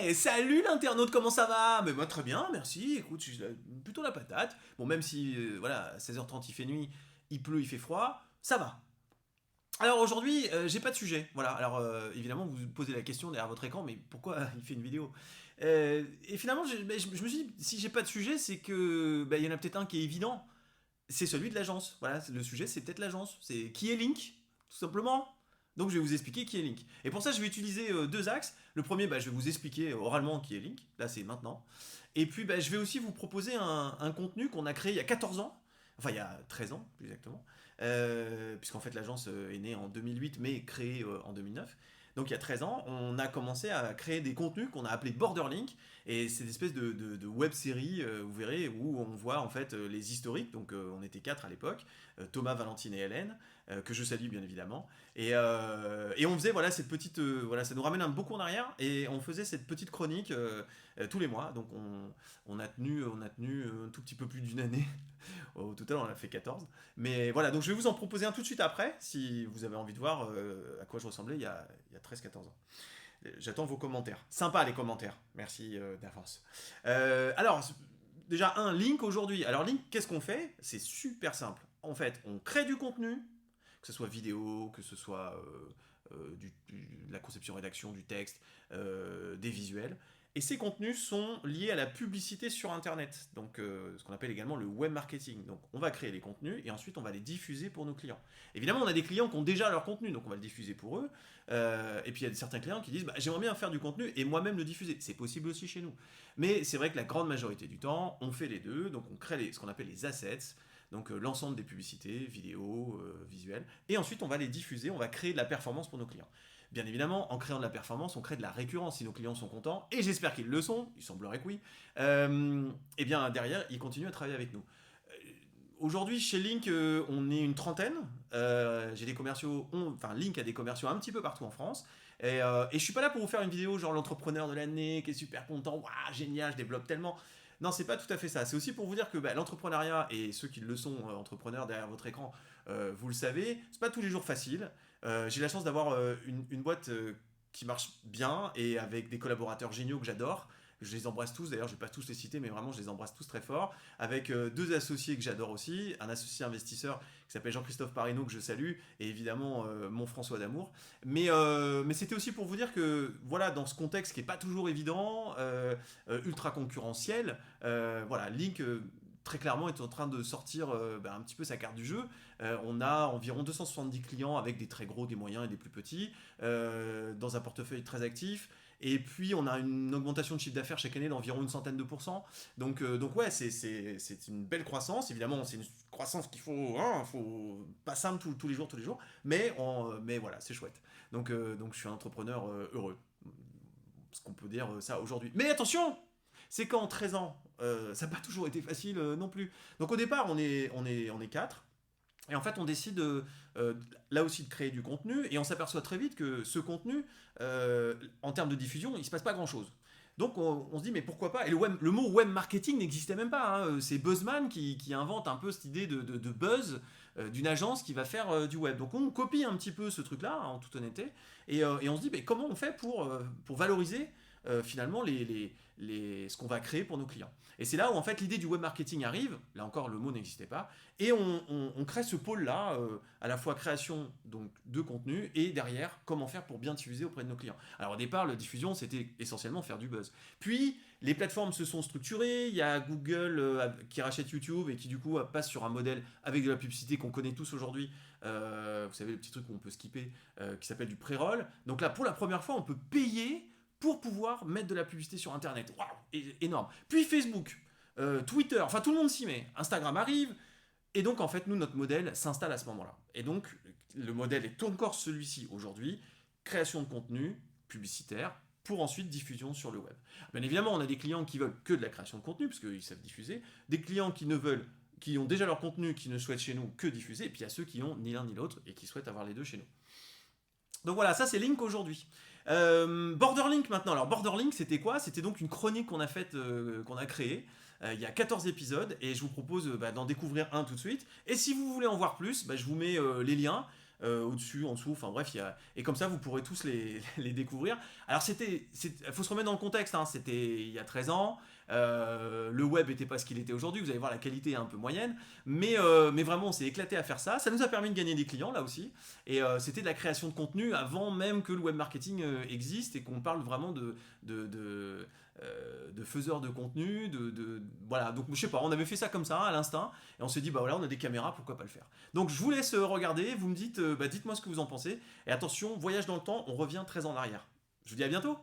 Ouais, salut l'internaute, comment ça va? Mais moi très bien, merci. Écoute, je suis plutôt la patate. Bon, même si voilà, à 16h30 il fait nuit, il pleut, il fait froid, ça va. Alors aujourd'hui, j'ai pas de sujet. Voilà. Alors évidemment, vous vous posez la question derrière votre écran, mais pourquoi il fait une vidéo? Et finalement, je me suis dit, si j'ai pas de sujet, c'est que il y en a peut-être un qui est évident. C'est celui de l'agence. Voilà, le sujet, c'est peut-être l'agence. C'est qui est Link, tout simplement. Donc je vais vous expliquer qui est Link. Et pour ça, je vais utiliser deux axes. Le premier, je vais vous expliquer oralement qui est Link. Là, c'est maintenant. Et puis, je vais aussi vous proposer un contenu qu'on a créé il y a 14 ans. Enfin, il y a 13 ans, plus exactement. Puisqu'en fait, l'agence est née en 2008, mais créée en 2009. Donc il y a 13 ans, on a commencé à créer des contenus qu'on a appelés Borderlink. Et c'est une espèce de web série, vous verrez, où on voit en fait les historiques. Donc on était quatre à l'époque, Thomas, Valentine et Hélène, que je salue bien évidemment. Et on faisait voilà cette petite, voilà, ça nous ramène beaucoup en arrière. Et on faisait cette petite chronique tous les mois. Donc on a tenu un tout petit peu plus d'une année. Au total, on en a fait 14. Mais voilà, donc je vais vous en proposer un tout de suite après, si vous avez envie de voir à quoi je ressemblais il y a 13-14 ans. J'attends vos commentaires. Sympa les commentaires. Merci d'avance. Alors, déjà un link aujourd'hui. Alors link, qu'est-ce qu'on fait? C'est super simple. En fait, on crée du contenu, que ce soit vidéo, que ce soit de la conception rédaction du texte, des visuels. Et ces contenus sont liés à la publicité sur Internet, donc ce qu'on appelle également le web marketing. Donc on va créer les contenus et ensuite on va les diffuser pour nos clients. Évidemment, on a des clients qui ont déjà leur contenu, donc on va le diffuser pour eux. Et puis il y a certains clients qui disent j'aimerais bien faire du contenu et moi-même le diffuser. C'est possible aussi chez nous. Mais c'est vrai que la grande majorité du temps, on fait les deux. Donc on crée ce qu'on appelle les assets, donc l'ensemble des publicités, vidéos, visuels. Et ensuite on va les diffuser, on va créer de la performance pour nos clients. Bien évidemment, en créant de la performance, on crée de la récurrence. Si nos clients sont contents, et j'espère qu'ils le sont, il semblerait que oui, et bien derrière, ils continuent à travailler avec nous. Aujourd'hui, chez Link, on est une trentaine. J'ai des commerciaux, enfin Link a des commerciaux un petit peu partout en France. Et je suis pas là pour vous faire une vidéo genre l'entrepreneur de l'année qui est super content, waouh, génial, je développe tellement. Non, c'est pas tout à fait ça. C'est aussi pour vous dire que l'entrepreneuriat, et ceux qui le sont, entrepreneurs derrière votre écran, vous le savez, c'est pas tous les jours facile. J'ai la chance d'avoir une boîte qui marche bien et avec des collaborateurs géniaux que j'adore. Je les embrasse tous, d'ailleurs je ne vais pas tous les citer, mais vraiment je les embrasse tous très fort. Avec deux associés que j'adore aussi, un associé investisseur qui s'appelle Jean-Christophe Parino que je salue, et évidemment mon François d'amour. Mais c'était aussi pour vous dire que voilà, dans ce contexte qui n'est pas toujours évident, ultra concurrentiel, voilà, Link très clairement est en train de sortir un petit peu sa carte du jeu. On a environ 270 clients avec des très gros, des moyens et des plus petits, dans un portefeuille très actif. Et puis on a une augmentation de chiffre d'affaires chaque année d'environ une centaine de pourcents. Donc ouais, c'est une belle croissance. Évidemment, c'est une croissance faut pas simple tous les jours, mais voilà, c'est chouette. Donc je suis un entrepreneur heureux. Ce qu'on peut dire ça aujourd'hui. Mais attention, c'est qu'en 13 ans, ça n'a pas toujours été facile non plus. Donc au départ, on est 4. Et en fait, on décide là aussi de créer du contenu et on s'aperçoit très vite que ce contenu, en termes de diffusion, il ne se passe pas grand-chose. Donc on se dit mais pourquoi pas. Et le mot web marketing n'existait même pas, hein. C'est Buzzman qui invente un peu cette idée de buzz d'une agence qui va faire du web. Donc on copie un petit peu ce truc-là, en toute honnêteté, et on se dit mais comment on fait pour valoriser finalement ce qu'on va créer pour nos clients. Et c'est là où en fait l'idée du web marketing arrive, là encore le mot n'existait pas, et on crée ce pôle-là, à la fois création donc, de contenu, et derrière comment faire pour bien diffuser auprès de nos clients. Alors au départ, la diffusion c'était essentiellement faire du buzz. Puis les plateformes se sont structurées, il y a Google qui rachète YouTube et qui du coup passe sur un modèle avec de la publicité qu'on connaît tous aujourd'hui, vous savez le petit truc où on peut skipper, qui s'appelle du pré-roll. Donc là pour la première fois on peut payer pour pouvoir mettre de la publicité sur Internet. Waouh, énorme. Puis Facebook, Twitter, enfin tout le monde s'y met. Instagram arrive. Et donc en fait, nous, notre modèle s'installe à ce moment-là. Et donc, le modèle est encore celui-ci aujourd'hui. Création de contenu publicitaire pour ensuite diffusion sur le web. Bien évidemment, on a des clients qui veulent que de la création de contenu, parce qu'ils savent diffuser. Des clients qui ont déjà leur contenu, qui ne souhaitent chez nous que diffuser. Et puis il y a ceux qui ont ni l'un ni l'autre et qui souhaitent avoir les deux chez nous. Donc voilà, ça c'est Link aujourd'hui. Borderlink maintenant. Alors Borderlink c'était quoi? C'était donc une chronique qu'on a faite, qu'on a créée. Il y a 14 épisodes et je vous propose d'en découvrir un tout de suite. Et si vous voulez en voir plus, je vous mets les liens. au-dessus, en dessous, enfin bref, et comme ça vous pourrez tous les découvrir. Alors faut se remettre dans le contexte, hein, c'était il y a 13 ans, le web n'était pas ce qu'il était aujourd'hui, vous allez voir la qualité est un peu moyenne, mais vraiment on s'est éclaté à faire ça, ça nous a permis de gagner des clients là aussi, et c'était de la création de contenu avant même que le web marketing existe et qu'on parle vraiment de, de, de faiseurs de contenu, voilà, donc je sais pas, on avait fait ça comme ça à l'instinct, et on s'est dit bah voilà on a des caméras, pourquoi pas le faire. Donc je vous laisse regarder, vous me dites, dites-moi ce que vous en pensez, et attention, voyage dans le temps, on revient très en arrière. Je vous dis à bientôt.